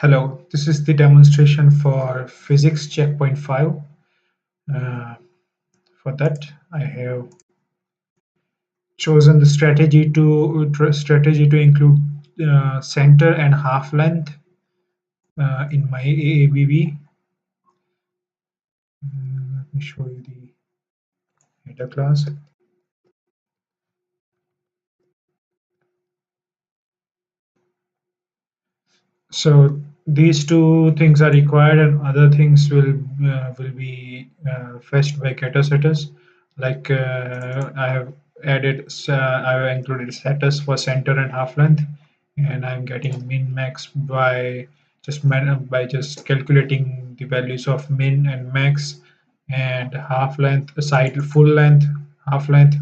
Hello, this is the demonstration for physics checkpoint 5. Uh, for that, I have chosen the strategy to include center and half length in my AABB. Let me show you the header class. So these two things are required, and other things will be fetched by getter setters. Like I have included setters for center and half length, and I'm getting min max by just calculating the values of min and max and half length, side full length, half length.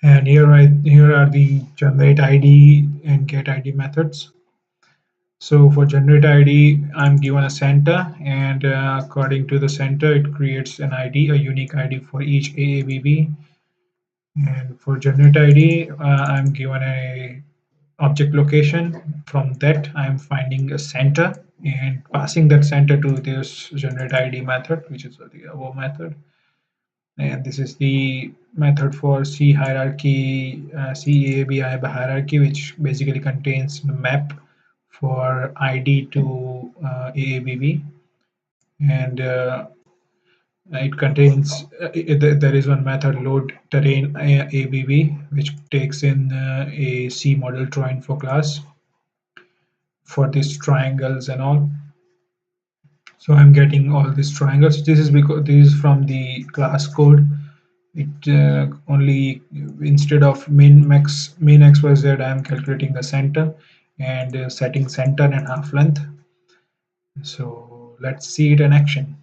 And here are the generate ID and get ID methods. So for generate ID, I'm given a center, and according to the center, it creates an ID, a unique ID for each AABB. And for generate ID, I'm given a object location. From that, I'm finding a center and passing that center to this generate ID method, which is the above method. And this is the method for C hierarchy, CABI hierarchy, which basically contains the map for ID to AABB, and it contains there is one method load terrain ABB, which takes in a C model draw info class for these triangles and all. So I'm getting all these triangles. This is because this is from the class code. It only, instead of min XYZ, I am calculating the center and setting center and half length. So let's see it in action.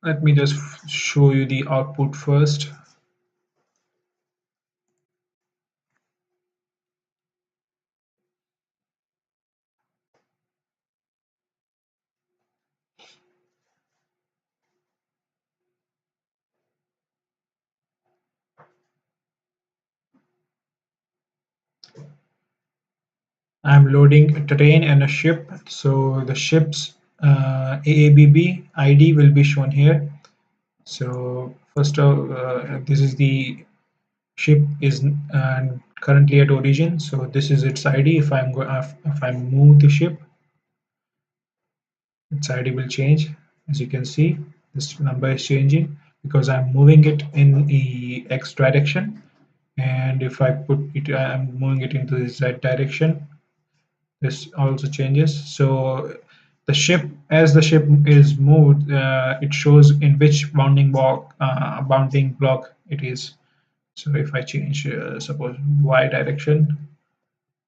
Let me just show you the output first. I'm loading a terrain and a ship. So the ship's AABB ID will be shown here. So first of this is the ship is currently at origin. So this is its ID. If I move the ship, its ID will change. As you can see, this number is changing because I'm moving it in the X direction. And if I put it, I'm moving it into the Z direction. This also changes. So the ship, as the ship is moved, it shows in which bounding block it is. So if I change, suppose Y direction,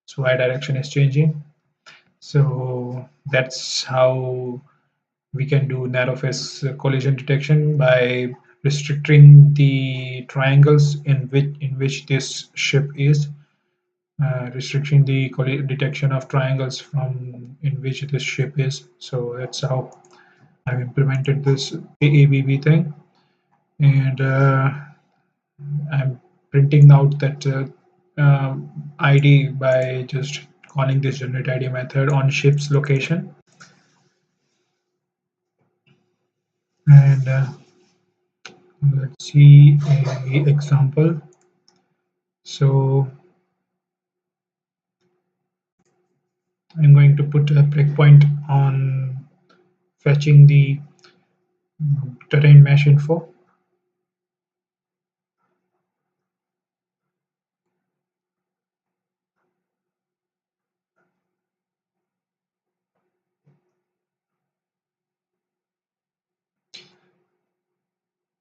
so Y direction is changing. So that's how we can do narrow face collision detection, by restricting the triangles in which this ship is, restricting the detection of triangles from in which this ship is. So that's how I've implemented this AABB thing, and I'm printing out that ID by just calling this generate ID method on ship's location. And let's see a example. So I'm going to put a breakpoint on fetching the terrain mesh info.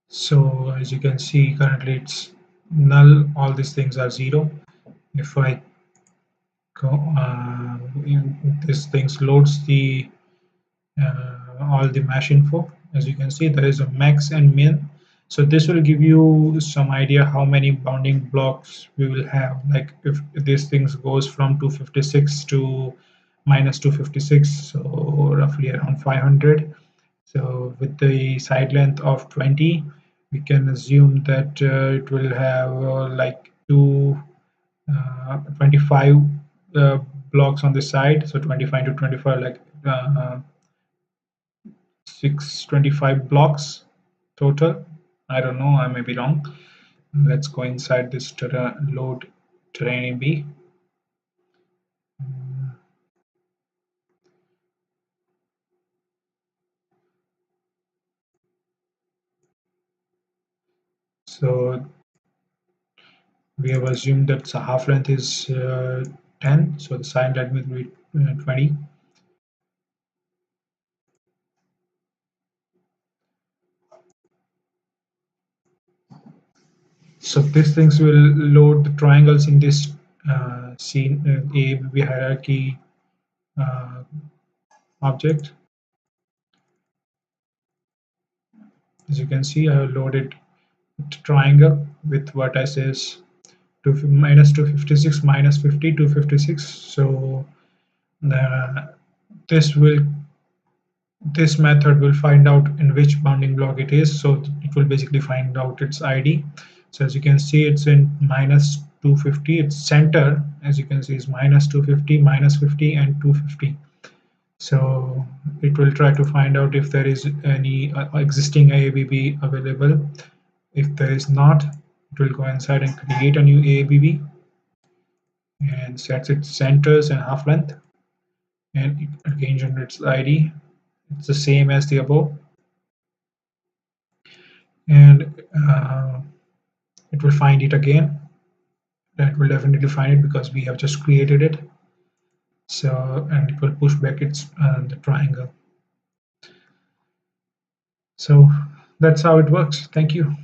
So as you can see, currently it's null. All these things are 0. If I go, this things loads the all the mesh info. As you can see, there is a max and min. So this will give you some idea how many bounding blocks we will have. Like if this things goes from 256 to minus 256, so roughly around 500. So with the side length of 20, we can assume that it will have like 25 blocks on this side, so 25 to 25, like 625 blocks total. I don't know, I may be wrong. Let's go inside this load terrain B. So we have assumed that the half length is 10, so the side length will be 20. So these things will load the triangles in this scene A B hierarchy uh, object. As you can see, I have loaded triangle with vertices minus 256, minus 50, 256. So uh, this will this method will find out in which bounding block it is. So it will basically find out its ID. So as you can see, it's in minus 250. Its center, as you can see, is minus 250, minus 50, and 250. So it will try to find out if there is any existing AABB available. If there is not, it will go inside and create a new AABB and sets its centers and half length, and it again generates the ID. It's the same as the above, and it will find it again. That will definitely find it because we have just created it. So, and it will push back its the triangle. So that's how it works. Thank you.